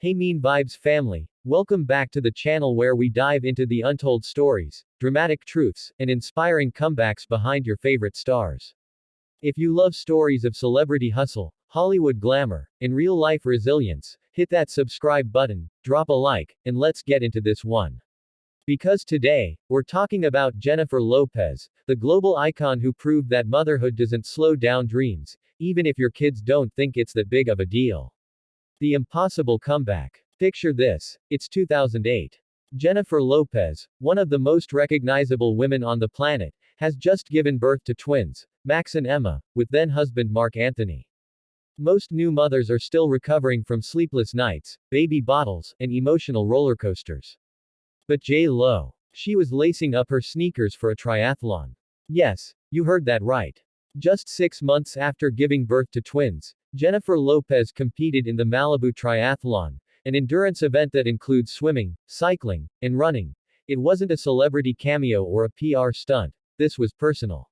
Hey MENE Vibes family, welcome back to the channel where we dive into the untold stories, dramatic truths, and inspiring comebacks behind your favorite stars. If you love stories of celebrity hustle, Hollywood glamour, and real-life resilience, hit that subscribe button, drop a like, and let's get into this one. Because today, we're talking about Jennifer Lopez, the global icon who proved that motherhood doesn't slow down dreams, even if your kids don't think it's that big of a deal. The impossible comeback. Picture this, it's 2008. Jennifer Lopez, one of the most recognizable women on the planet, has just given birth to twins, Max and Emma, with then-husband Mark Anthony. Most new mothers are still recovering from sleepless nights, baby bottles, and emotional roller coasters. But J.Lo, she was lacing up her sneakers for a triathlon. Yes, you heard that right. Just 6 months after giving birth to twins, Jennifer Lopez competed in the Malibu Triathlon, an endurance event that includes swimming, cycling, and running. It wasn't a celebrity cameo or a PR stunt. This was personal.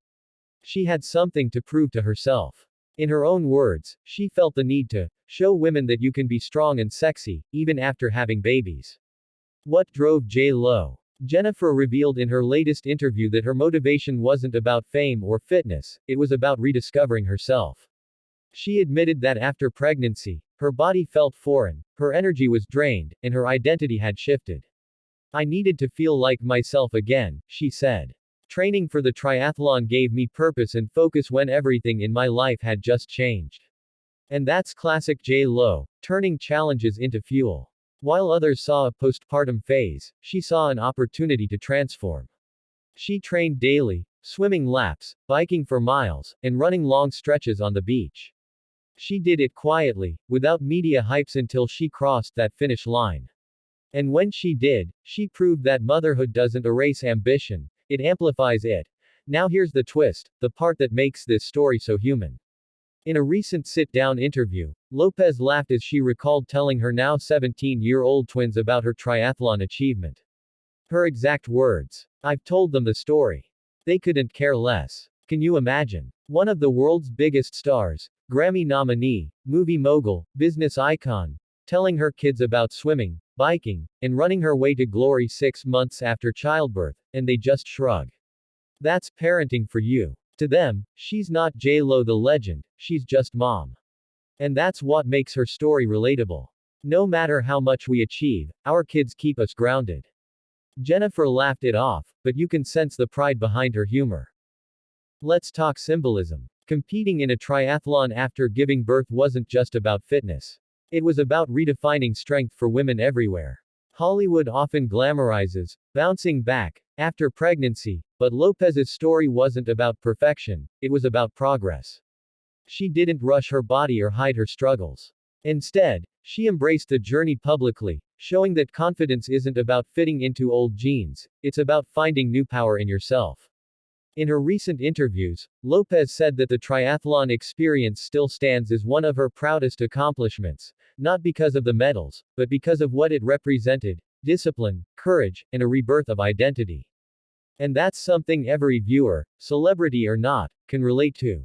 She had something to prove to herself. In her own words, she felt the need to show women that you can be strong and sexy, even after having babies. What drove J.Lo? Jennifer revealed in her latest interview that her motivation wasn't about fame or fitness, it was about rediscovering herself. She admitted that after pregnancy, her body felt foreign, her energy was drained, and her identity had shifted. I needed to feel like myself again, she said. Training for the triathlon gave me purpose and focus when everything in my life had just changed. And that's classic J.Lo, turning challenges into fuel. While others saw a postpartum phase, she saw an opportunity to transform. She trained daily, swimming laps, biking for miles, and running long stretches on the beach. She did it quietly, without media hypes until she crossed that finish line. And when she did, she proved that motherhood doesn't erase ambition, it amplifies it. Now here's the twist, the part that makes this story so human. In a recent sit-down interview, Lopez laughed as she recalled telling her now 17-year-old twins about her triathlon achievement. Her exact words, "I've told them the story. They couldn't care less." Can you imagine? One of the world's biggest stars, Grammy nominee, movie mogul, business icon, telling her kids about swimming, biking, and running her way to glory 6 months after childbirth, and they just shrug. That's parenting for you. To them, she's not J.Lo the legend, she's just mom. And that's what makes her story relatable. No matter how much we achieve, our kids keep us grounded. Jennifer laughed it off, but you can sense the pride behind her humor. Let's talk symbolism. Competing in a triathlon after giving birth wasn't just about fitness. It was about redefining strength for women everywhere. Hollywood often glamorizes bouncing back after pregnancy, but Lopez's story wasn't about perfection, it was about progress. She didn't rush her body or hide her struggles. Instead, she embraced the journey publicly, showing that confidence isn't about fitting into old jeans, it's about finding new power in yourself. In her recent interviews, Lopez said that the triathlon experience still stands as one of her proudest accomplishments, not because of the medals, but because of what it represented: discipline, courage, and a rebirth of identity. And that's something every viewer, celebrity or not, can relate to.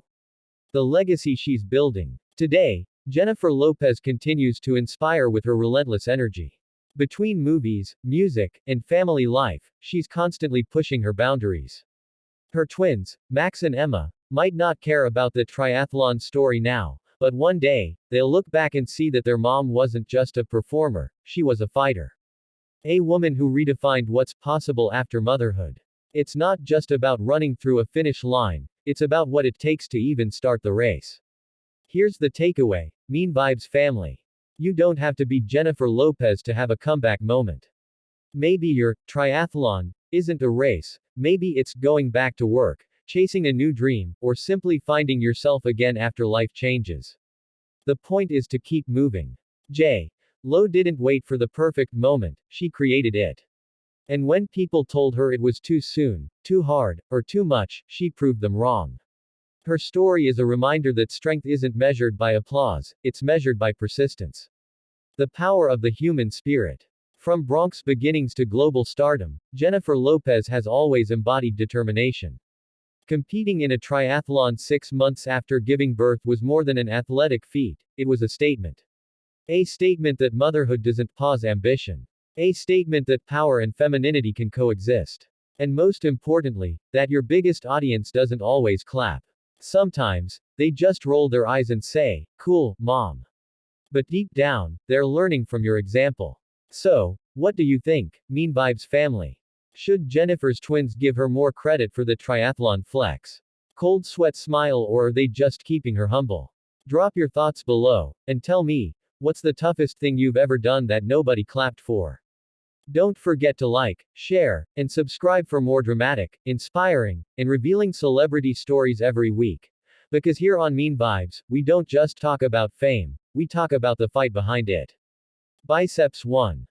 The legacy she's building. Today, Jennifer Lopez continues to inspire with her relentless energy. Between movies, music, and family life, she's constantly pushing her boundaries. Her twins, Max and Emma, might not care about the triathlon story now, but one day, they'll look back and see that their mom wasn't just a performer, she was a fighter. A woman who redefined what's possible after motherhood. It's not just about running through a finish line, it's about what it takes to even start the race. Here's the takeaway, MENE Vibes family. You don't have to be Jennifer Lopez to have a comeback moment. Maybe your triathlon isn't a race, maybe it's going back to work, chasing a new dream, or simply finding yourself again after life changes. The point is to keep moving. J.Lo didn't wait for the perfect moment, she created it. And when people told her it was too soon, too hard, or too much, she proved them wrong. Her story is a reminder that strength isn't measured by applause, it's measured by persistence. The power of the human spirit. From Bronx beginnings to global stardom, Jennifer Lopez has always embodied determination. Competing in a triathlon 6 months after giving birth was more than an athletic feat, it was a statement. A statement that motherhood doesn't pause ambition. A statement that power and femininity can coexist. And most importantly, that your biggest audience doesn't always clap. Sometimes, they just roll their eyes and say, "Cool, mom." But deep down, they're learning from your example. So, what do you think, MENE Vibes family? Should Jennifer's twins give her more credit for the triathlon flex? Cold sweat smile, or are they just keeping her humble? Drop your thoughts below, and tell me, what's the toughest thing you've ever done that nobody clapped for? Don't forget to like, share, and subscribe for more dramatic, inspiring, and revealing celebrity stories every week. Because here on MENE Vibes, we don't just talk about fame, we talk about the fight behind it. Biceps 1.